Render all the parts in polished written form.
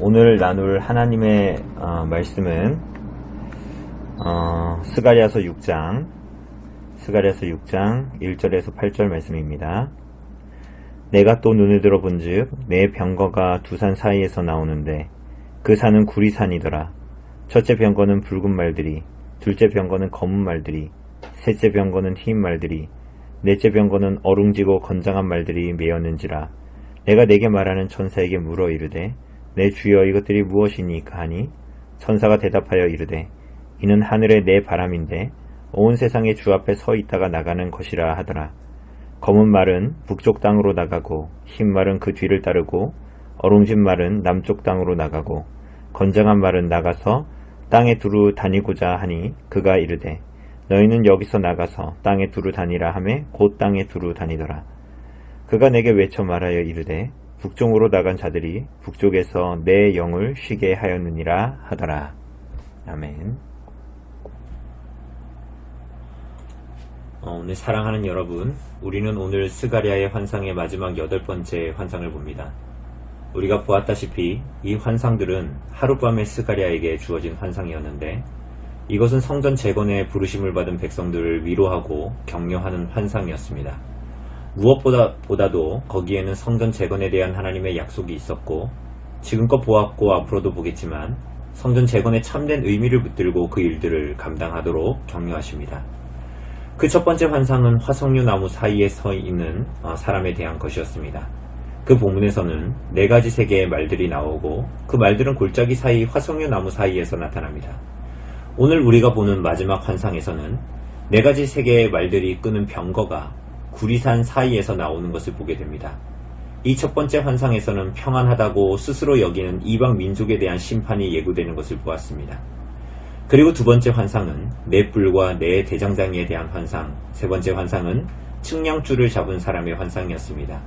오늘 나눌 하나님의 말씀은 스가랴서 6장 1절에서 8절 말씀입니다. 내가 또 눈을 들어 본즉 내 병거가 두 산 사이에서 나오는데 그 산은 구리산이더라. 첫째 병거는 붉은 말들이, 둘째 병거는 검은 말들이, 셋째 병거는 흰 말들이, 넷째 병거는 어룽지고 건장한 말들이 메었는지라. 내가 내게 말하는 천사에게 물어 이르되 내 주여 이것들이 무엇이니까 하니 천사가 대답하여 이르되 이는 하늘의 내 바람인데 온 세상의 주 앞에 서 있다가 나가는 것이라 하더라. 검은 말은 북쪽 땅으로 나가고 흰 말은 그 뒤를 따르고 어룽진 말은 남쪽 땅으로 나가고 건장한 말은 나가서 땅에 두루 다니고자 하니 그가 이르되 너희는 여기서 나가서 땅에 두루 다니라 하매 곧 땅에 두루 다니더라. 그가 내게 외쳐 말하여 이르되 북쪽으로 나간 자들이 북쪽에서 내 영을 쉬게 하였느니라 하더라. 아멘. 오늘 사랑하는 여러분, 우리는 오늘 스가랴의 환상의 마지막 8번째 환상을 봅니다. 우리가 보았다시피 이 환상들은 하룻밤에 스가랴에게 주어진 환상이었는데 이것은 성전 재건에 부르심을 받은 백성들을 위로하고 격려하는 환상이었습니다. 무엇보다도 거기에는 성전 재건에 대한 하나님의 약속이 있었고 지금껏 보았고 앞으로도 보겠지만 성전 재건의 참된 의미를 붙들고 그 일들을 감당하도록 격려하십니다. 그 첫 번째 환상은 화석류 나무 사이에 서 있는 사람에 대한 것이었습니다. 그 본문에서는 4가지 세계의 말들이 나오고 그 말들은 골짜기 사이 화석류 나무 사이에서 나타납니다. 오늘 우리가 보는 마지막 환상에서는 4가지 세계의 말들이 끄는 병거가 구리산 사이에서 나오는 것을 보게 됩니다. 이 첫 번째 환상에서는 평안하다고 스스로 여기는 이방 민족에 대한 심판이 예고되는 것을 보았습니다. 그리고 두 번째 환상은 네 뿔과 네 대장장이에 대한 환상, 세 번째 환상은 측량줄을 잡은 사람의 환상이었습니다.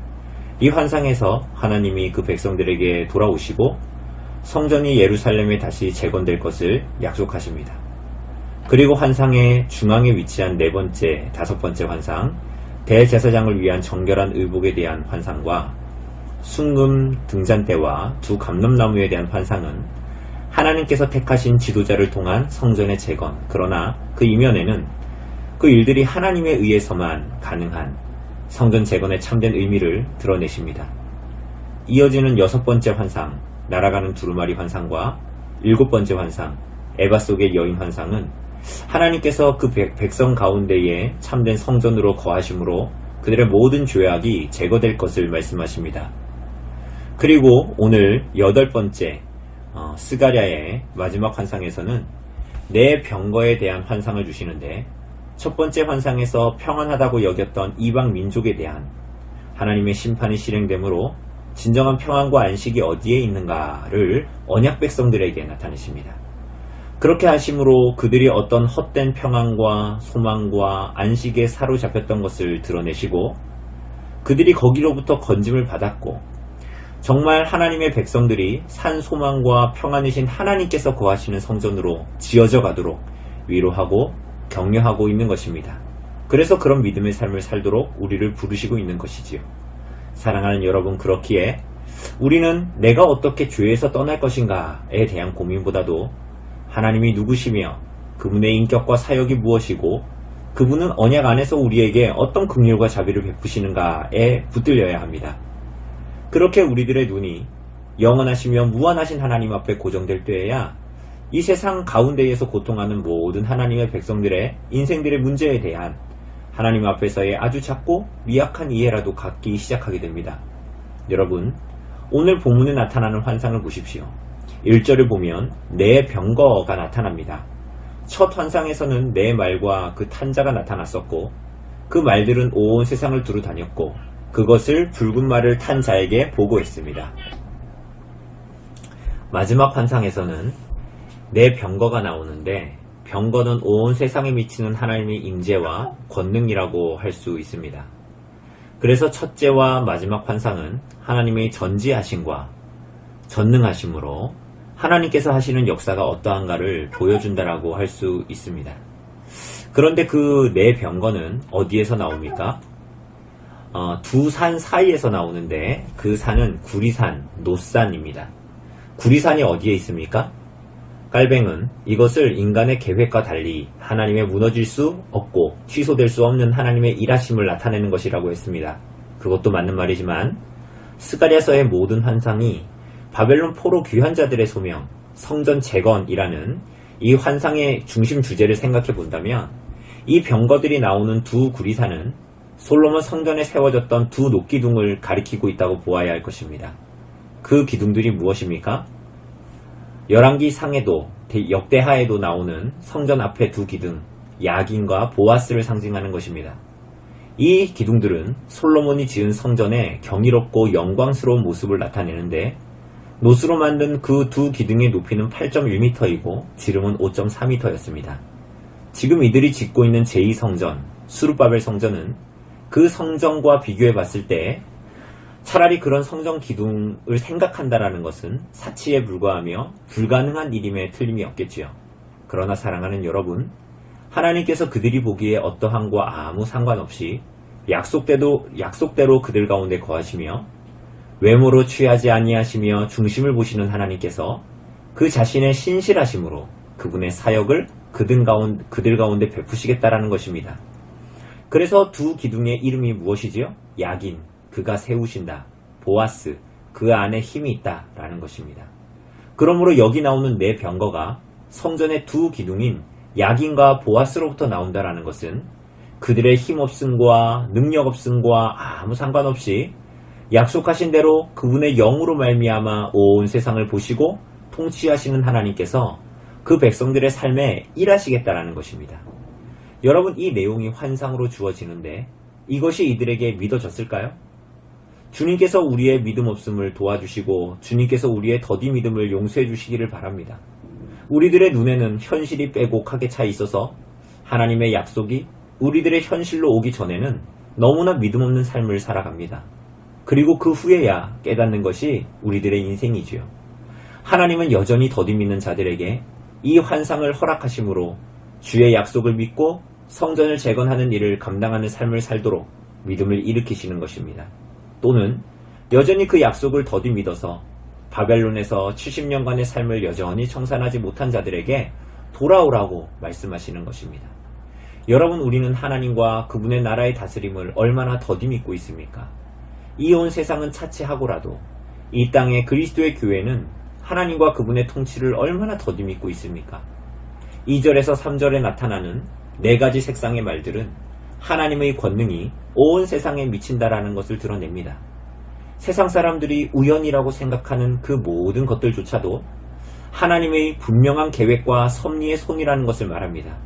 이 환상에서 하나님이 그 백성들에게 돌아오시고 성전이 예루살렘에 다시 재건될 것을 약속하십니다. 그리고 환상의 중앙에 위치한 네 번째, 다섯 번째 환상, 대제사장을 위한 정결한 의복에 대한 환상과 순금 등잔대와 두 감람나무에 대한 환상은 하나님께서 택하신 지도자를 통한 성전의 재건, 그러나 그 이면에는 그 일들이 하나님에 의해서만 가능한 성전 재건의 참된 의미를 드러내십니다. 이어지는 6번째 환상, 날아가는 두루마리 환상과 7번째 환상, 에바 속의 여인 환상은 하나님께서 그 백성 가운데에 참된 성전으로 거하심으로 그들의 모든 죄악이 제거될 것을 말씀하십니다. 그리고 오늘 8번째 스가랴의 마지막 환상에서는 내 병거에 대한 환상을 주시는데 첫 번째 환상에서 평안하다고 여겼던 이방 민족에 대한 하나님의 심판이 실행되므로 진정한 평안과 안식이 어디에 있는가를 언약 백성들에게 나타내십니다. 그렇게 하심으로 그들이 어떤 헛된 평안과 소망과 안식에 사로잡혔던 것을 드러내시고 그들이 거기로부터 건짐을 받았고 정말 하나님의 백성들이 산 소망과 평안이신 하나님께서 거하시는 성전으로 지어져 가도록 위로하고 격려하고 있는 것입니다. 그래서 그런 믿음의 삶을 살도록 우리를 부르시고 있는 것이지요. 사랑하는 여러분, 그렇기에 우리는 내가 어떻게 죄에서 떠날 것인가에 대한 고민보다도 하나님이 누구시며 그분의 인격과 사역이 무엇이고 그분은 언약 안에서 우리에게 어떤 긍휼과 자비를 베푸시는가에 붙들려야 합니다. 그렇게 우리들의 눈이 영원하시며 무한하신 하나님 앞에 고정될 때에야 이 세상 가운데에서 고통하는 모든 하나님의 백성들의 인생들의 문제에 대한 하나님 앞에서의 아주 작고 미약한 이해라도 갖기 시작하게 됩니다. 여러분, 오늘 본문에 나타나는 환상을 보십시오. 1절을 보면 네 병거가 나타납니다. 첫 환상에서는 네 말과 그 탄자가 나타났었고 그 말들은 온 세상을 두루 다녔고 그것을 붉은 말을 탄 자에게 보고했습니다. 마지막 환상에서는 네 병거가 나오는데 병거는 온 세상에 미치는 하나님의 임재와 권능이라고 할 수 있습니다. 그래서 첫째와 마지막 환상은 하나님의 전지하심과 전능하심으로 하나님께서 하시는 역사가 어떠한가를 보여준다라고 할 수 있습니다. 그런데 그 네 병거는 어디에서 나옵니까? 두 산 사이에서 나오는데 그 산은 구리산, 노산입니다. 구리산이 어디에 있습니까? 깔뱅은 이것을 인간의 계획과 달리 하나님의 무너질 수 없고 취소될 수 없는 하나님의 일하심을 나타내는 것이라고 했습니다. 그것도 맞는 말이지만 스가랴서의 모든 환상이 바벨론 포로 귀환 자들의 소명, 성전 재건이라는 이 환상의 중심 주제를 생각해 본다면 이 병거들이 나오는 두 구리산은 솔로몬 성전에 세워졌던 두 녹기둥을 가리키고 있다고 보아야 할 것입니다. 그 기둥들이 무엇입니까? 열왕기 상에도 역대하에도 나오는 성전 앞의 두 기둥, 야긴과 보아스를 상징하는 것입니다. 이 기둥들은 솔로몬이 지은 성전의 경이롭고 영광스러운 모습을 나타내는데 노스로 만든 그 두 기둥의 높이는 8.1m이고 지름은 5.4m였습니다. 지금 이들이 짓고 있는 제2성전, 수르바벨 성전은 그 성전과 비교해 봤을 때 차라리 그런 성전 기둥을 생각한다라는 것은 사치에 불과하며 불가능한 일임에 틀림이 없겠지요. 그러나 사랑하는 여러분, 하나님께서 그들이 보기에 어떠함과 아무 상관없이 약속대로 그들 가운데 거하시며 외모로 취하지 아니하시며 중심을 보시는 하나님께서 그 자신의 신실하심으로 그분의 사역을 그들 가운데 베푸시겠다라는 것입니다. 그래서 두 기둥의 이름이 무엇이지요? 야긴, 그가 세우신다. 보아스, 그 안에 힘이 있다 라는 것입니다. 그러므로 여기 나오는 네 병거가 성전의 두 기둥인 야긴과 보아스로부터 나온다라는 것은 그들의 힘없음과 능력없음과 아무 상관없이 약속하신 대로 그분의 영으로 말미암아 온 세상을 보시고 통치하시는 하나님께서 그 백성들의 삶에 일하시겠다라는 것입니다. 여러분, 이 내용이 환상으로 주어지는데 이것이 이들에게 믿어졌을까요? 주님께서 우리의 믿음 없음을 도와주시고 주님께서 우리의 더디 믿음을 용서해 주시기를 바랍니다. 우리들의 눈에는 현실이 빼곡하게 차 있어서 하나님의 약속이 우리들의 현실로 오기 전에는 너무나 믿음 없는 삶을 살아갑니다. 그리고 그 후에야 깨닫는 것이 우리들의 인생이지요. 하나님은 여전히 더디 믿는 자들에게 이 환상을 허락하심으로 주의 약속을 믿고 성전을 재건하는 일을 감당하는 삶을 살도록 믿음을 일으키시는 것입니다. 또는 여전히 그 약속을 더디 믿어서 바벨론에서 70년간의 삶을 여전히 청산하지 못한 자들에게 돌아오라고 말씀하시는 것입니다. 여러분, 우리는 하나님과 그분의 나라의 다스림을 얼마나 더디 믿고 있습니까? 이 온 세상은 차치하고라도 이 땅의 그리스도의 교회는 하나님과 그분의 통치를 얼마나 더디 믿고 있습니까? 2절에서 3절에 나타나는 네 가지 색상의 말들은 하나님의 권능이 온 세상에 미친다라는 것을 드러냅니다. 세상 사람들이 우연이라고 생각하는 그 모든 것들조차도 하나님의 분명한 계획과 섭리의 손이라는 것을 말합니다.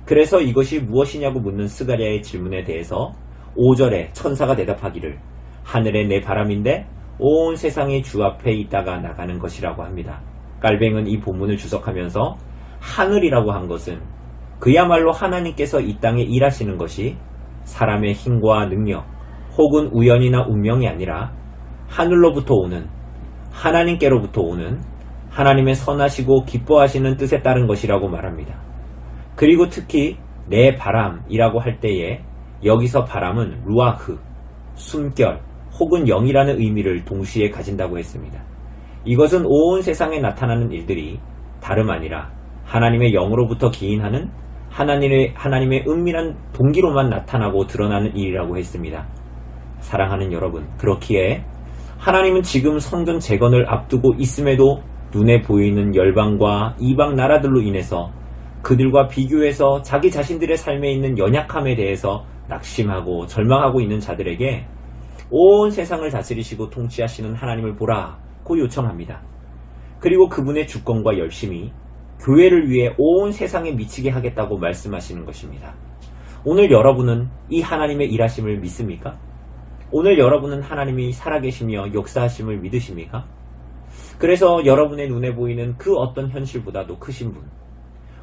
그래서 이것이 무엇이냐고 묻는 스가랴의 질문에 대해서 5절에 천사가 대답하기를 하늘의 내 바람인데 온 세상이 주 앞에 있다가 나가는 것이라고 합니다. 깔뱅은 이 본문을 주석하면서 하늘이라고 한 것은 그야말로 하나님께서 이 땅에 일하시는 것이 사람의 힘과 능력 혹은 우연이나 운명이 아니라 하늘로부터 오는, 하나님께로부터 오는 하나님의 선하시고 기뻐하시는 뜻에 따른 것이라고 말합니다. 그리고 특히 내 바람이라고 할 때에 여기서 바람은 루아흐, 숨결 혹은 영이라는 의미를 동시에 가진다고 했습니다. 이것은 온 세상에 나타나는 일들이 다름 아니라 하나님의 영으로부터 기인하는 하나님의 은밀한 동기로만 나타나고 드러나는 일이라고 했습니다. 사랑하는 여러분, 그렇기에 하나님은 지금 성전 재건을 앞두고 있음에도 눈에 보이는 열방과 이방 나라들로 인해서 그들과 비교해서 자기 자신들의 삶에 있는 연약함에 대해서 낙심하고 절망하고 있는 자들에게 온 세상을 다스리시고 통치하시는 하나님을 보라고 요청합니다. 그리고 그분의 주권과 열심이 교회를 위해 온 세상에 미치게 하겠다고 말씀하시는 것입니다. 오늘 여러분은 이 하나님의 일하심을 믿습니까? 오늘 여러분은 하나님이 살아계시며 역사하심을 믿으십니까? 그래서 여러분의 눈에 보이는 그 어떤 현실보다도 크신 분,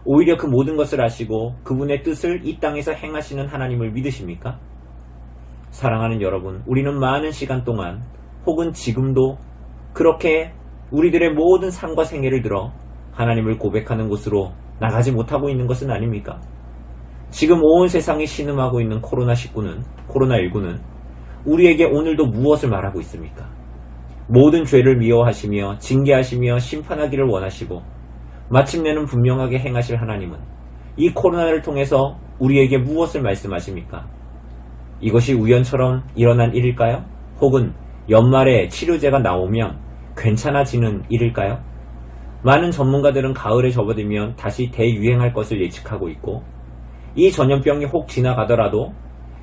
오히려 그 모든 것을 아시고 그분의 뜻을 이 땅에서 행하시는 하나님을 믿으십니까? 사랑하는 여러분, 우리는 많은 시간 동안 혹은 지금도 그렇게 우리들의 모든 삶과 생애를 들어 하나님을 고백하는 곳으로 나가지 못하고 있는 것은 아닙니까? 지금 온 세상이 신음하고 있는 코로나19는 우리에게 오늘도 무엇을 말하고 있습니까? 모든 죄를 미워하시며 징계하시며 심판하기를 원하시고 마침내는 분명하게 행하실 하나님은 이 코로나를 통해서 우리에게 무엇을 말씀하십니까? 이것이 우연처럼 일어난 일일까요? 혹은 연말에 치료제가 나오면 괜찮아지는 일일까요? 많은 전문가들은 가을에 접어들면 다시 대유행할 것을 예측하고 있고, 이 전염병이 혹 지나가더라도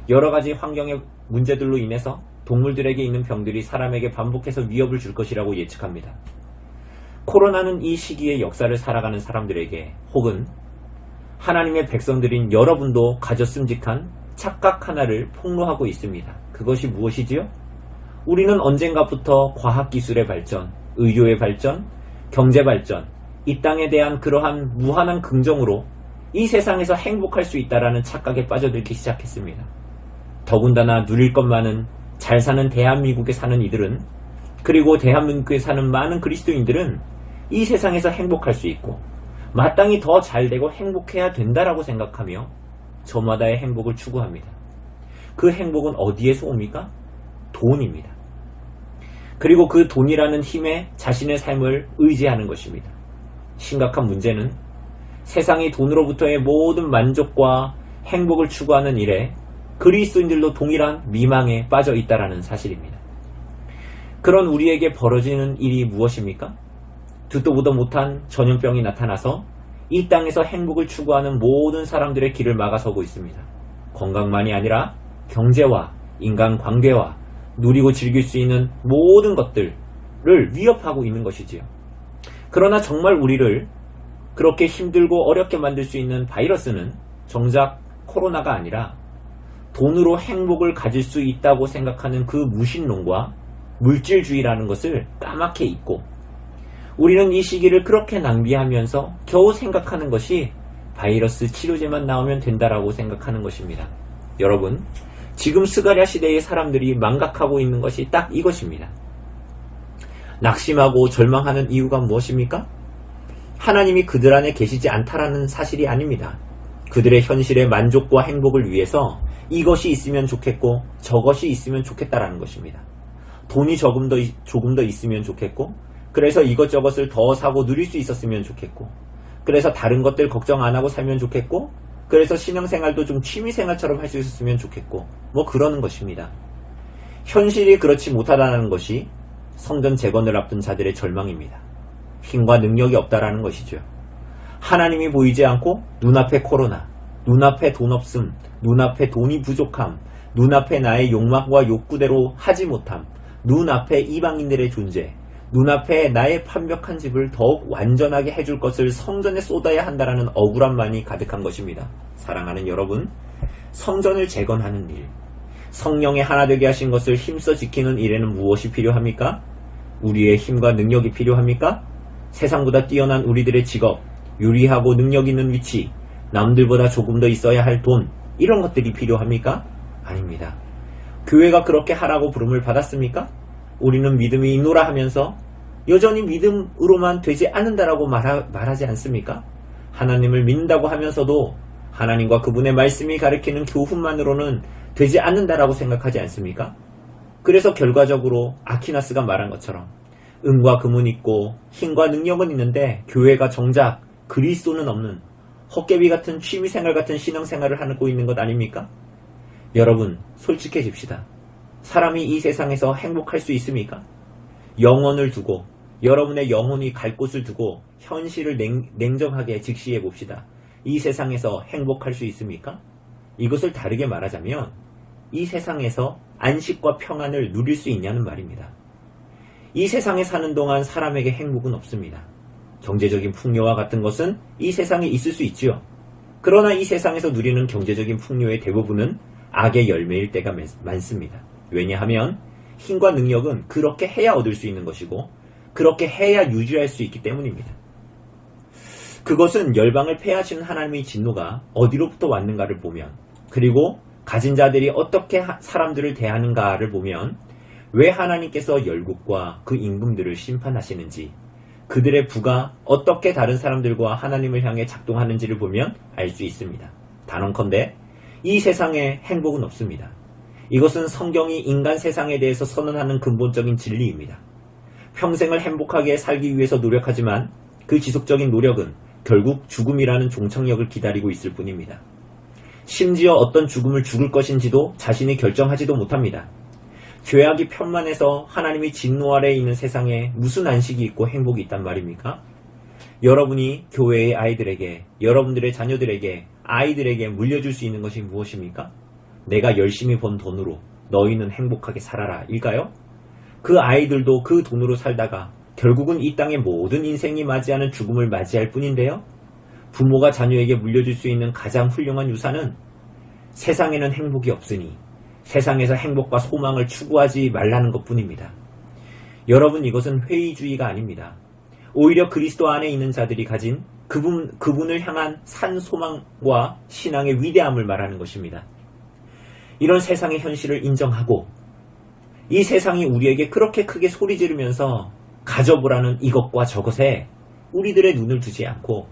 여러가지 환경의 문제들로 인해서 동물들에게 있는 병들이 사람에게 반복해서 위협을 줄 것이라고 예측합니다. 코로나는 이 시기의 역사를 살아가는 사람들에게, 혹은 하나님의 백성들인 여러분도 가졌음직한 착각 하나를 폭로하고 있습니다. 그것이 무엇이지요? 우리는 언젠가부터 과학기술의 발전, 의료의 발전, 경제 발전, 이 땅에 대한 그러한 무한한 긍정으로 이 세상에서 행복할 수 있다라는 착각에 빠져들기 시작했습니다. 더군다나 누릴 것만은 잘 사는 대한민국에 사는 이들은, 그리고 대한민국에 사는 많은 그리스도인들은 이 세상에서 행복할 수 있고 마땅히 더 잘되고 행복해야 된다라고 생각하며 저마다의 행복을 추구합니다. 그 행복은 어디에서 옵니까? 돈입니다. 그리고 그 돈이라는 힘에 자신의 삶을 의지하는 것입니다. 심각한 문제는 세상이 돈으로부터의 모든 만족과 행복을 추구하는 일에 그리스도인들도 동일한 미망에 빠져 있다는 사실입니다. 그런 우리에게 벌어지는 일이 무엇입니까? 듣도 보도 못한 전염병이 나타나서 이 땅에서 행복을 추구하는 모든 사람들의 길을 막아서고 있습니다. 건강만이 아니라 경제와 인간관계와 누리고 즐길 수 있는 모든 것들을 위협하고 있는 것이지요. 그러나 정말 우리를 그렇게 힘들고 어렵게 만들 수 있는 바이러스는 정작 코로나가 아니라 돈으로 행복을 가질 수 있다고 생각하는 그 무신론과 물질주의라는 것을 까맣게 잊고, 우리는 이 시기를 그렇게 낭비하면서 겨우 생각하는 것이 바이러스 치료제만 나오면 된다라고 생각하는 것입니다. 여러분, 지금 스가랴 시대의 사람들이 망각하고 있는 것이 딱 이것입니다. 낙심하고 절망하는 이유가 무엇입니까? 하나님이 그들 안에 계시지 않다라는 사실이 아닙니다. 그들의 현실의 만족과 행복을 위해서 이것이 있으면 좋겠고 저것이 있으면 좋겠다라는 것입니다. 돈이 조금 더 있으면 좋겠고, 그래서 이것저것을 더 사고 누릴 수 있었으면 좋겠고, 그래서 다른 것들 걱정 안 하고 살면 좋겠고, 그래서 신앙생활도 좀 취미생활처럼 할 수 있었으면 좋겠고, 그러는 것입니다. 현실이 그렇지 못하다는 것이 성전 재건을 앞둔 자들의 절망입니다. 힘과 능력이 없다라는 것이죠. 하나님이 보이지 않고 눈앞에 코로나, 눈앞에 돈 없음, 눈앞에 돈이 부족함, 눈앞에 나의 욕망과 욕구대로 하지 못함, 눈앞에 이방인들의 존재, 눈앞에 나의 완벽한 집을 더욱 완전하게 해줄 것을 성전에 쏟아야 한다라는 억울함만이 가득한 것입니다. 사랑하는 여러분, 성전을 재건하는 일, 성령의 하나 되게 하신 것을 힘써 지키는 일에는 무엇이 필요합니까? 우리의 힘과 능력이 필요합니까? 세상보다 뛰어난 우리들의 직업, 유리하고 능력 있는 위치, 남들보다 조금 더 있어야 할 돈, 이런 것들이 필요합니까? 아닙니다. 교회가 그렇게 하라고 부름을 받았습니까? 우리는 믿음이 있노라 하면서 여전히 믿음으로만 되지 않는다라고 말하지 않습니까? 하나님을 믿는다고 하면서도 하나님과 그분의 말씀이 가리키는 교훈만으로는 되지 않는다라고 생각하지 않습니까? 그래서 결과적으로 아퀴나스가 말한 것처럼 은과 금은 있고 힘과 능력은 있는데 교회가 정작 그리스도는 없는 헛개비 같은 취미생활 같은 신앙생활을 하고 있는 것 아닙니까? 여러분, 솔직해집시다. 사람이 이 세상에서 행복할 수 있습니까? 영혼을 두고, 여러분의 영혼이 갈 곳을 두고 현실을 냉정하게 직시해 봅시다. 이 세상에서 행복할 수 있습니까? 이것을 다르게 말하자면 이 세상에서 안식과 평안을 누릴 수 있냐는 말입니다. 이 세상에 사는 동안 사람에게 행복은 없습니다. 경제적인 풍요와 같은 것은 이 세상에 있을 수 있지요. 그러나 이 세상에서 누리는 경제적인 풍요의 대부분은 악의 열매일 때가 많습니다. 왜냐하면 힘과 능력은 그렇게 해야 얻을 수 있는 것이고 그렇게 해야 유지할 수 있기 때문입니다. 그것은 열방을 폐하시는 하나님의 진노가 어디로부터 왔는가를 보면, 그리고 가진 자들이 어떻게 사람들을 대하는가를 보면 왜 하나님께서 열국과 그 임금들을 심판하시는지, 그들의 부가 어떻게 다른 사람들과 하나님을 향해 작동하는지를 보면 알 수 있습니다. 단언컨대 이 세상에 행복은 없습니다. 이것은 성경이 인간 세상에 대해서 선언하는 근본적인 진리입니다. 평생을 행복하게 살기 위해서 노력하지만 그 지속적인 노력은 결국 죽음이라는 종착역을 기다리고 있을 뿐입니다. 심지어 어떤 죽음을 죽을 것인지도 자신이 결정하지도 못합니다. 죄악이 편만해서 하나님이 진노 아래에 있는 세상에 무슨 안식이 있고 행복이 있단 말입니까? 여러분이 교회의 아이들에게, 여러분들의 자녀들에게, 아이들에게 물려줄 수 있는 것이 무엇입니까? 내가 열심히 번 돈으로 너희는 행복하게 살아라 일까요? 그 아이들도 그 돈으로 살다가 결국은 이 땅의 모든 인생이 맞이하는 죽음을 맞이할 뿐인데요. 부모가 자녀에게 물려줄 수 있는 가장 훌륭한 유산은 세상에는 행복이 없으니 세상에서 행복과 소망을 추구하지 말라는 것뿐입니다. 여러분, 이것은 회의주의가 아닙니다. 오히려 그리스도 안에 있는 자들이 가진 그분을 향한 산 소망과 신앙의 위대함을 말하는 것입니다. 이런 세상의 현실을 인정하고 이 세상이 우리에게 그렇게 크게 소리 지르면서 가져보라는 이것과 저것에 우리들의 눈을 두지 않고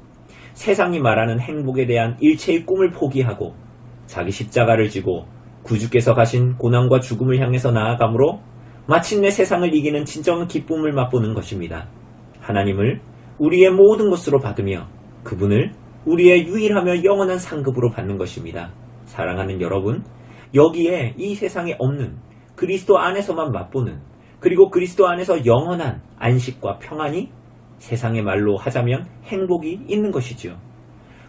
세상이 말하는 행복에 대한 일체의 꿈을 포기하고 자기 십자가를 지고 구주께서 가신 고난과 죽음을 향해서 나아감으로 마침내 세상을 이기는 진정한 기쁨을 맛보는 것입니다. 하나님을 우리의 모든 것으로 받으며 그분을 우리의 유일하며 영원한 상급으로 받는 것입니다. 사랑하는 여러분, 여기에 이 세상에 없는 그리스도 안에서만 맛보는, 그리고 그리스도 안에서 영원한 안식과 평안이 세상의 말로 하자면 행복이 있는 것이지요.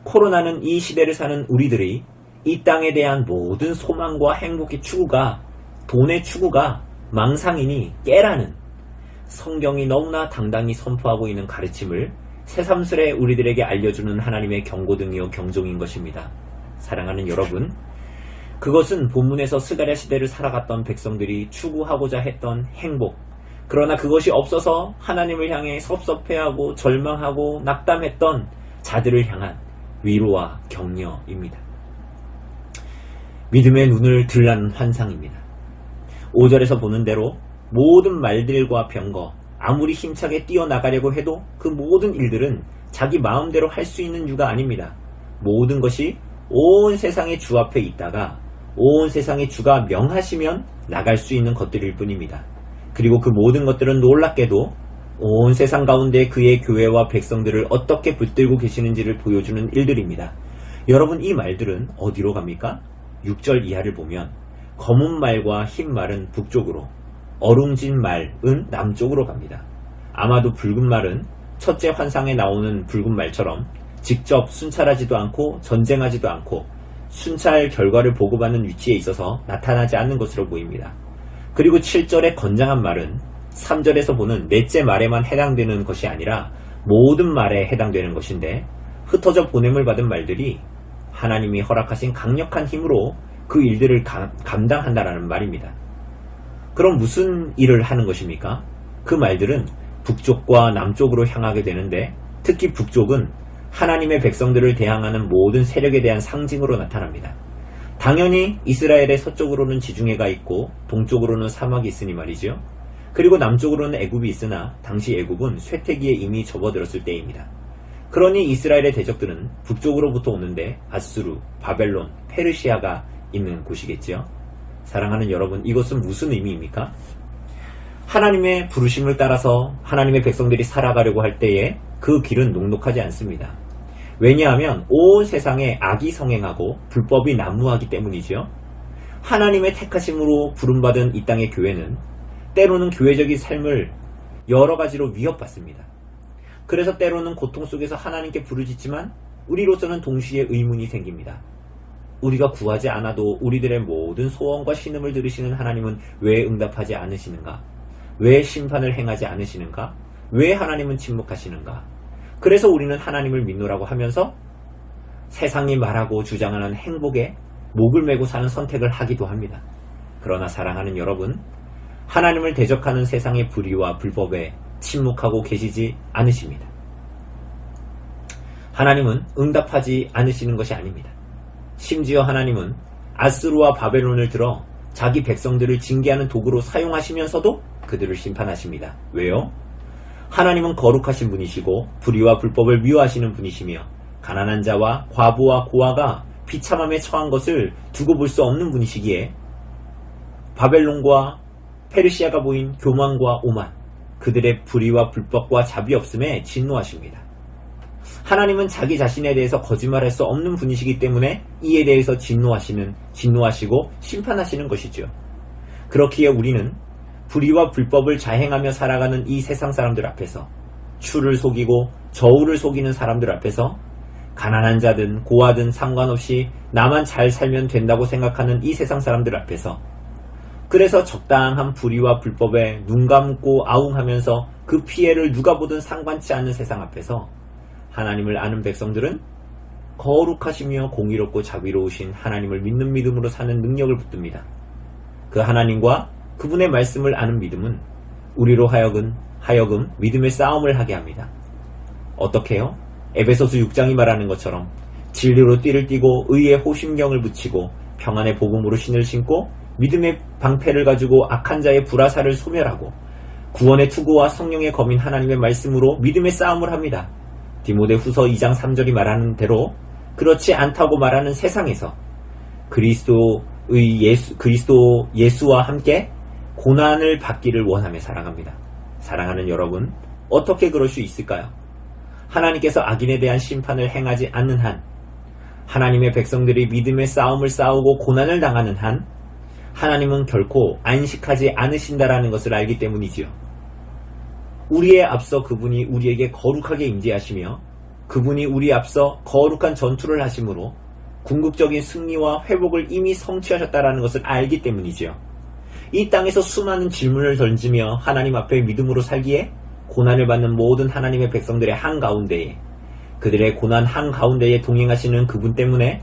코로나는 이 시대를 사는 우리들이 이 땅에 대한 모든 소망과 행복의 추구가, 돈의 추구가 망상이니 깨라는 성경이 너무나 당당히 선포하고 있는 가르침을 새삼스레 우리들에게 알려주는 하나님의 경고등이요 경종인 것입니다. 사랑하는 여러분, 그것은 본문에서 스가랴 시대를 살아갔던 백성들이 추구하고자 했던 행복, 그러나 그것이 없어서 하나님을 향해 섭섭해하고 절망하고 낙담했던 자들을 향한 위로와 격려입니다. 믿음의 눈을 들라는 환상입니다. 5절에서 보는 대로 모든 말들과 병거, 아무리 힘차게 뛰어나가려고 해도 그 모든 일들은 자기 마음대로 할 수 있는 유가 아닙니다. 모든 것이 온 세상의 주 앞에 있다가 온 세상의 주가 명하시면 나갈 수 있는 것들일 뿐입니다. 그리고 그 모든 것들은 놀랍게도 온 세상 가운데 그의 교회와 백성들을 어떻게 붙들고 계시는지를 보여주는 일들입니다. 여러분, 이 말들은 어디로 갑니까? 6절 이하를 보면 검은 말과 흰 말은 북쪽으로, 어룽진 말은 남쪽으로 갑니다. 아마도 붉은 말은 첫째 환상에 나오는 붉은 말처럼 직접 순찰하지도 않고 전쟁하지도 않고 순찰 결과를 보고받는 위치에 있어서 나타나지 않는 것으로 보입니다. 그리고 7절의 건장한 말은 3절에서 보는 넷째 말에만 해당되는 것이 아니라 모든 말에 해당되는 것인데, 흩어져 보냄을 받은 말들이 하나님이 허락하신 강력한 힘으로 그 일들을 감당한다라는 말입니다. 그럼 무슨 일을 하는 것입니까? 그 말들은 북쪽과 남쪽으로 향하게 되는데, 특히 북쪽은 하나님의 백성들을 대항하는 모든 세력에 대한 상징으로 나타납니다. 당연히 이스라엘의 서쪽으로는 지중해가 있고 동쪽으로는 사막이 있으니 말이죠. 그리고 남쪽으로는 애굽이 있으나 당시 애굽은 쇠퇴기에 이미 접어들었을 때입니다. 그러니 이스라엘의 대적들은 북쪽으로부터 오는데 아수르, 바벨론, 페르시아가 있는 곳이겠죠. 사랑하는 여러분, 이것은 무슨 의미입니까? 하나님의 부르심을 따라서 하나님의 백성들이 살아가려고 할 때에 그 길은 녹록하지 않습니다. 왜냐하면 온 세상에 악이 성행하고 불법이 난무하기 때문이죠. 하나님의 택하심으로 부름받은 이 땅의 교회는 때로는 교회적인 삶을 여러 가지로 위협받습니다. 그래서 때로는 고통 속에서 하나님께 부르짖지만 우리로서는 동시에 의문이 생깁니다. 우리가 구하지 않아도 우리들의 모든 소원과 신음을 들으시는 하나님은 왜 응답하지 않으시는가? 왜 심판을 행하지 않으시는가? 왜 하나님은 침묵하시는가? 그래서 우리는 하나님을 믿노라고 하면서 세상이 말하고 주장하는 행복에 목을 메고 사는 선택을 하기도 합니다. 그러나 사랑하는 여러분, 하나님을 대적하는 세상의 불의와 불법에 침묵하고 계시지 않으십니다. 하나님은 응답하지 않으시는 것이 아닙니다. 심지어 하나님은 아스루와 바벨론을 들어 자기 백성들을 징계하는 도구로 사용하시면서도 그들을 심판하십니다. 왜요? 하나님은 거룩하신 분이시고 불의와 불법을 미워하시는 분이시며 가난한 자와 과부와 고아가 비참함에 처한 것을 두고 볼 수 없는 분이시기에 바벨론과 페르시아가 보인 교만과 오만, 그들의 불의와 불법과 자비 없음에 진노하십니다. 하나님은 자기 자신에 대해서 거짓말할 수 없는 분이시기 때문에 이에 대해서 진노하시고 심판하시는 것이죠. 그렇기에 우리는 불의와 불법을 자행하며 살아가는 이 세상 사람들 앞에서, 추를 속이고 저울을 속이는 사람들 앞에서, 가난한 자든 고아든 상관없이 나만 잘 살면 된다고 생각하는 이 세상 사람들 앞에서, 그래서 적당한 불의와 불법에 눈 감고 아웅하면서 그 피해를 누가 보든 상관치 않는 세상 앞에서 하나님을 아는 백성들은 거룩하시며 공의롭고 자비로우신 하나님을 믿는 믿음으로 사는 능력을 붙듭니다. 그 하나님과 그분의 말씀을 아는 믿음은 우리로 하여금 믿음의 싸움을 하게 합니다. 어떻게요? 에베소서 6장이 말하는 것처럼 진리로 띠를 띠고 의의 호심경을 붙이고 평안의 복음으로 신을 신고 믿음의 방패를 가지고 악한 자의 불화살을 소멸하고 구원의 투구와 성령의 검인 하나님의 말씀으로 믿음의 싸움을 합니다. 디모데후서 2장 3절이 말하는 대로 그렇지 않다고 말하는 세상에서 그리스도 예수와 함께 고난을 받기를 원하며 살아갑니다. 사랑하는 여러분, 어떻게 그럴 수 있을까요? 하나님께서 악인에 대한 심판을 행하지 않는 한, 하나님의 백성들이 믿음의 싸움을 싸우고 고난을 당하는 한, 하나님은 결코 안식하지 않으신다라는 것을 알기 때문이지요. 우리에 앞서 그분이 우리에게 거룩하게 임재하시며 그분이 우리 앞서 거룩한 전투를 하심으로 궁극적인 승리와 회복을 이미 성취하셨다라는 것을 알기 때문이지요. 이 땅에서 수많은 질문을 던지며 하나님 앞에 믿음으로 살기에 고난을 받는 모든 하나님의 백성들의 한가운데에, 그들의 고난 한가운데에 동행하시는 그분 때문에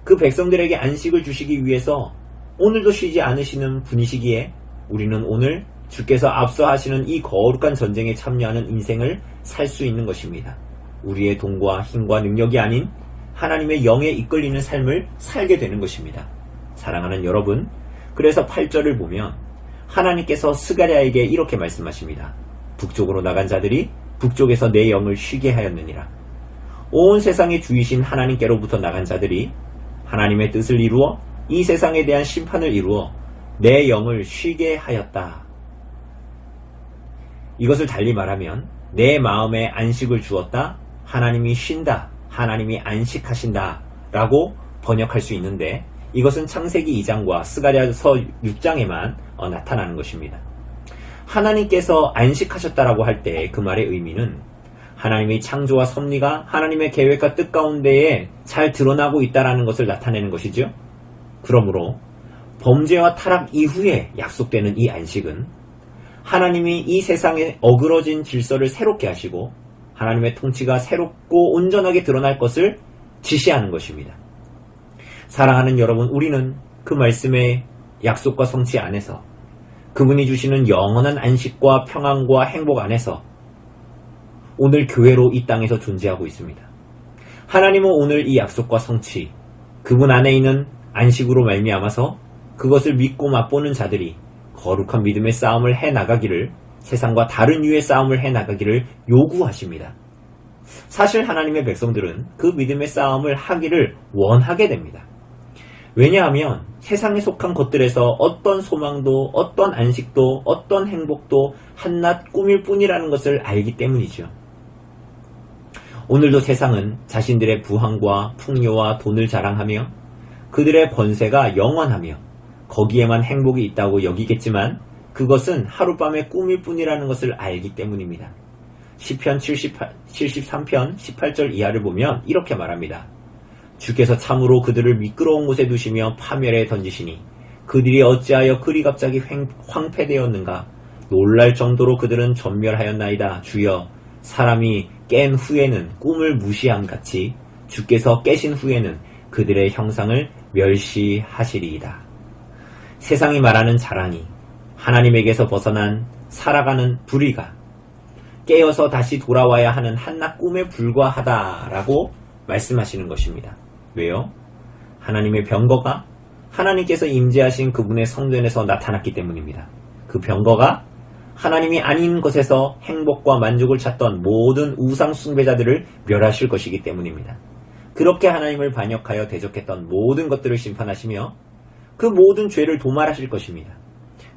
그 백성들에게 안식을 주시기 위해서 오늘도 쉬지 않으시는 분이시기에 우리는 오늘 주께서 앞서 하시는 이 거룩한 전쟁에 참여하는 인생을 살 수 있는 것입니다. 우리의 돈과 힘과 능력이 아닌 하나님의 영에 이끌리는 삶을 살게 되는 것입니다. 사랑하는 여러분, 그래서 8절을 보면 하나님께서 스가랴에게 이렇게 말씀하십니다. 북쪽으로 나간 자들이 북쪽에서 내 영을 쉬게 하였느니라. 온 세상의 주이신 하나님께로부터 나간 자들이 하나님의 뜻을 이루어 이 세상에 대한 심판을 이루어 내 영을 쉬게 하였다. 이것을 달리 말하면 내 마음에 안식을 주었다, 하나님이 쉰다, 하나님이 안식하신다 라고 번역할 수 있는데, 이것은 창세기 2장과 스가랴서 6장에만 나타나는 것입니다. 하나님께서 안식하셨다라고 할 때 그 말의 의미는 하나님의 창조와 섭리가 하나님의 계획과 뜻 가운데에 잘 드러나고 있다는 것을 나타내는 것이죠. 그러므로 범죄와 타락 이후에 약속되는 이 안식은 하나님이 이 세상에 어그러진 질서를 새롭게 하시고 하나님의 통치가 새롭고 온전하게 드러날 것을 지시하는 것입니다. 사랑하는 여러분, 우리는 그 말씀의 약속과 성취 안에서, 그분이 주시는 영원한 안식과 평안과 행복 안에서 오늘 교회로 이 땅에서 존재하고 있습니다. 하나님은 오늘 이 약속과 성취, 그분 안에 있는 안식으로 말미암아서 그것을 믿고 맛보는 자들이 거룩한 믿음의 싸움을 해나가기를, 세상과 다른 유의 싸움을 해나가기를 요구하십니다. 사실 하나님의 백성들은 그 믿음의 싸움을 하기를 원하게 됩니다. 왜냐하면 세상에 속한 것들에서 어떤 소망도, 어떤 안식도, 어떤 행복도 한낱 꿈일 뿐이라는 것을 알기 때문이죠. 오늘도 세상은 자신들의 부항과 풍요와 돈을 자랑하며 그들의 번세가 영원하며 거기에만 행복이 있다고 여기겠지만 그것은 하룻밤의 꿈일 뿐이라는 것을 알기 때문입니다. 시편 73편 18절 이하를 보면 이렇게 말합니다. 주께서 참으로 그들을 미끄러운 곳에 두시며 파멸에 던지시니 그들이 어찌하여 그리 갑자기 황폐되었는가. 놀랄 정도로 그들은 전멸하였나이다. 주여, 사람이 깬 후에는 꿈을 무시함 같이 주께서 깨신 후에는 그들의 형상을 멸시하시리이다. 세상이 말하는 자랑이, 하나님에게서 벗어난 살아가는 불의가 깨어서 다시 돌아와야 하는 한낱 꿈에 불과하다라고 말씀하시는 것입니다. 왜요? 하나님의 병거가 하나님께서 임재하신 그분의 성전에서 나타났기 때문입니다. 그 병거가 하나님이 아닌 것에서 행복과 만족을 찾던 모든 우상 숭배자들을 멸하실 것이기 때문입니다. 그렇게 하나님을 반역하여 대적했던 모든 것들을 심판하시며 그 모든 죄를 도말하실 것입니다.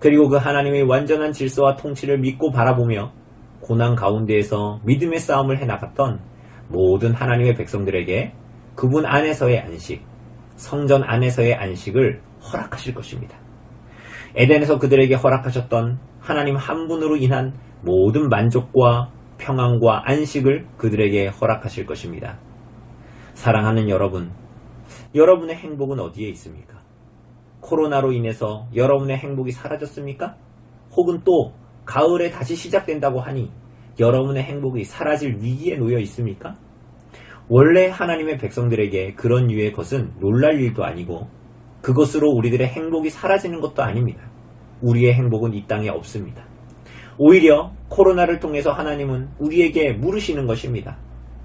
그리고 그 하나님의 완전한 질서와 통치를 믿고 바라보며 고난 가운데에서 믿음의 싸움을 해나갔던 모든 하나님의 백성들에게 그분 안에서의 안식, 성전 안에서의 안식을 허락하실 것입니다. 에덴에서 그들에게 허락하셨던 하나님 한 분으로 인한 모든 만족과 평안과 안식을 그들에게 허락하실 것입니다. 사랑하는 여러분, 여러분의 행복은 어디에 있습니까? 코로나로 인해서 여러분의 행복이 사라졌습니까? 혹은 또 가을에 다시 시작된다고 하니 여러분의 행복이 사라질 위기에 놓여 있습니까? 원래 하나님의 백성들에게 그런 유의 것은 놀랄 일도 아니고 그것으로 우리들의 행복이 사라지는 것도 아닙니다. 우리의 행복은 이 땅에 없습니다. 오히려 코로나를 통해서 하나님은 우리에게 물으시는 것입니다.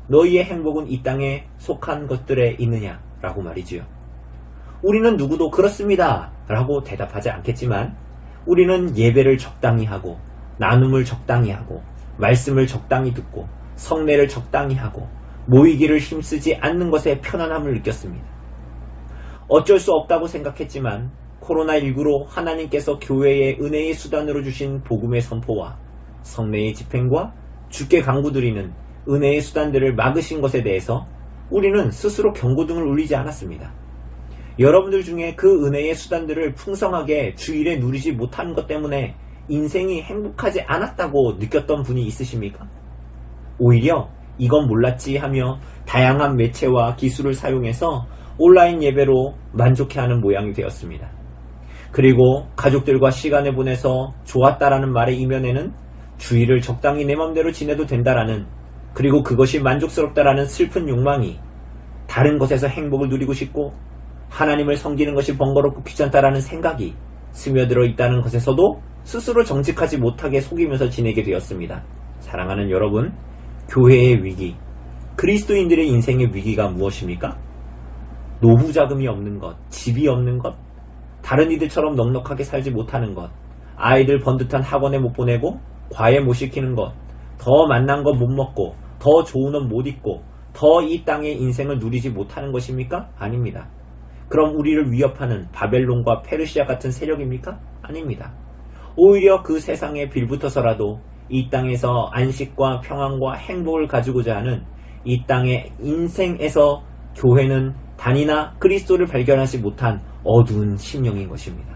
너희의 행복은 이 땅에 속한 것들에 있느냐? 라고 말이지요. 우리는 누구도 그렇습니다. 라고 대답하지 않겠지만 우리는 예배를 적당히 하고 나눔을 적당히 하고 말씀을 적당히 듣고 성례를 적당히 하고 모이기를 힘쓰지 않는 것에 편안함을 느꼈습니다. 어쩔 수 없다고 생각했지만 코로나19로 하나님께서 교회의 은혜의 수단으로 주신 복음의 선포와 성례의 집행과 주께 강구드리는 은혜의 수단들을 막으신 것에 대해서 우리는 스스로 경고등을 울리지 않았습니다. 여러분들 중에 그 은혜의 수단들을 풍성하게 주일에 누리지 못하는 것 때문에 인생이 행복하지 않았다고 느꼈던 분이 있으십니까? 오히려 이건 몰랐지 하며 다양한 매체와 기술을 사용해서 온라인 예배로 만족해하는 모양이 되었습니다. 그리고 가족들과 시간을 보내서 좋았다라는 말의 이면에는 주일을 적당히 내 맘대로 지내도 된다라는, 그리고 그것이 만족스럽다라는 슬픈 욕망이, 다른 것에서 행복을 누리고 싶고 하나님을 섬기는 것이 번거롭고 귀찮다라는 생각이 스며들어 있다는 것에서도 스스로 정직하지 못하게 속이면서 지내게 되었습니다. 사랑하는 여러분, 교회의 위기, 그리스도인들의 인생의 위기가 무엇입니까? 노후 자금이 없는 것, 집이 없는 것, 다른 이들처럼 넉넉하게 살지 못하는 것, 아이들 번듯한 학원에 못 보내고 과외 못 시키는 것, 더 만난 거 못 먹고 더 좋은 옷 못 입고 더 이 땅의 인생을 누리지 못하는 것입니까? 아닙니다. 그럼 우리를 위협하는 바벨론과 페르시아 같은 세력입니까? 아닙니다. 오히려 그 세상에 빌붙어서라도 이 땅에서 안식과 평안과 행복을 가지고자 하는 이 땅의 인생에서 교회는 단이나 그리스도를 발견하지 못한 어두운 심령인 것입니다.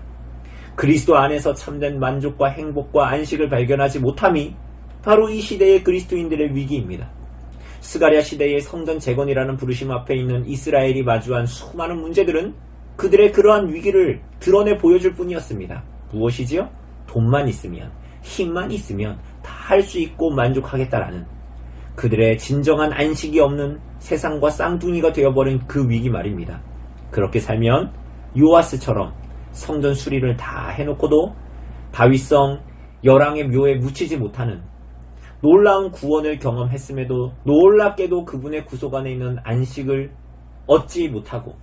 그리스도 안에서 참된 만족과 행복과 안식을 발견하지 못함이 바로 이 시대의 그리스도인들의 위기입니다. 스가랴 시대의 성전 재건이라는 부르심 앞에 있는 이스라엘이 마주한 수많은 문제들은 그들의 그러한 위기를 드러내 보여줄 뿐이었습니다. 무엇이지요? 돈만 있으면, 힘만 있으면 다 할 수 있고 만족하겠다라는, 그들의 진정한 안식이 없는 세상과 쌍둥이가 되어버린 그 위기 말입니다. 그렇게 살면 요아스처럼 성전 수리를 다 해놓고도 다윗성 열왕의 묘에 묻히지 못하는, 놀라운 구원을 경험했음에도 놀랍게도 그분의 구속 안에 있는 안식을 얻지 못하고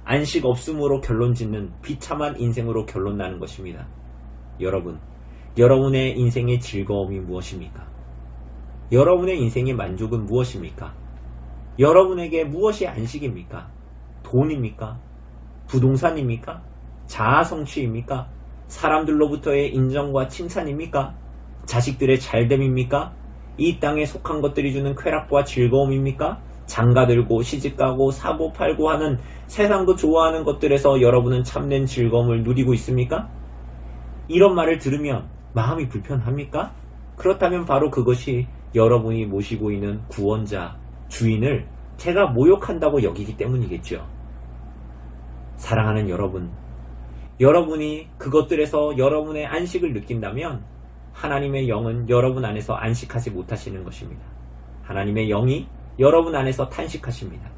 안식 없음으로 결론짓는 비참한 인생으로 결론나는 것입니다. 여러분, 여러분의 인생의 즐거움이 무엇입니까? 여러분의 인생의 만족은 무엇입니까? 여러분에게 무엇이 안식입니까? 돈입니까? 부동산입니까? 자아성취입니까? 사람들로부터의 인정과 칭찬입니까? 자식들의 잘됨입니까? 이 땅에 속한 것들이 주는 쾌락과 즐거움입니까? 장가들고 시집가고 사고 팔고 하는 세상도 좋아하는 것들에서 여러분은 참된 즐거움을 누리고 있습니까? 이런 말을 들으면 마음이 불편합니까? 그렇다면 바로 그것이 여러분이 모시고 있는 구원자, 주인을 제가 모욕한다고 여기기 때문이겠죠. 사랑하는 여러분, 여러분이 그것들에서 여러분의 안식을 느낀다면 하나님의 영은 여러분 안에서 안식하지 못하시는 것입니다. 하나님의 영이 여러분 안에서 탄식하십니다.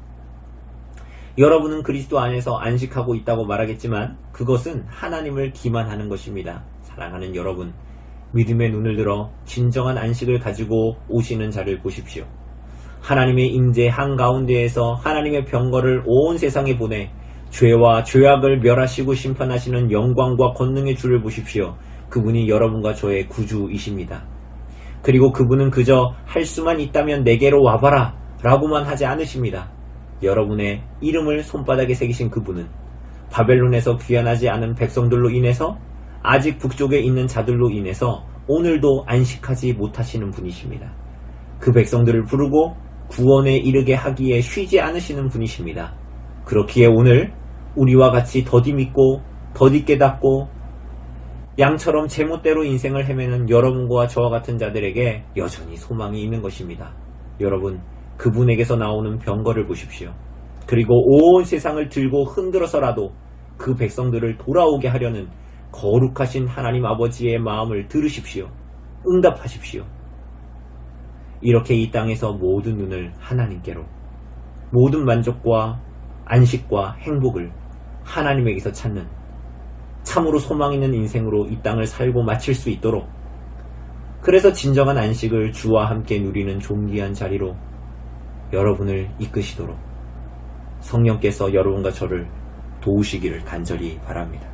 여러분은 그리스도 안에서 안식하고 있다고 말하겠지만 그것은 하나님을 기만하는 것입니다. 사랑하는 여러분, 믿음의 눈을 들어 진정한 안식을 가지고 오시는 자를 보십시오. 하나님의 임재 한가운데에서 하나님의 병거를 온 세상에 보내 죄와 죄악을 멸하시고 심판하시는 영광과 권능의 주를 보십시오. 그분이 여러분과 저의 구주이십니다. 그리고 그분은 그저 할 수만 있다면 내게로 와봐라 라고만 하지 않으십니다. 여러분의 이름을 손바닥에 새기신 그분은 바벨론에서 귀환하지 않은 백성들로 인해서 아직 북쪽에 있는 자들로 인해서 오늘도 안식하지 못하시는 분이십니다. 그 백성들을 부르고 구원에 이르게 하기에 쉬지 않으시는 분이십니다. 그렇기에 오늘 우리와 같이 더디 믿고 더디 깨닫고 양처럼 제멋대로 인생을 헤매는 여러분과 저와 같은 자들에게 여전히 소망이 있는 것입니다. 여러분, 그분에게서 나오는 병거를 보십시오. 그리고 온 세상을 들고 흔들어서라도 그 백성들을 돌아오게 하려는 거룩하신 하나님 아버지의 마음을 들으십시오. 응답하십시오. 이렇게 이 땅에서 모든 눈을 하나님께로, 모든 만족과 안식과 행복을 하나님에게서 찾는 참으로 소망 있는 인생으로 이 땅을 살고 마칠 수 있도록, 그래서 진정한 안식을 주와 함께 누리는 존귀한 자리로 여러분을 이끄시도록 성령께서 여러분과 저를 도우시기를 간절히 바랍니다.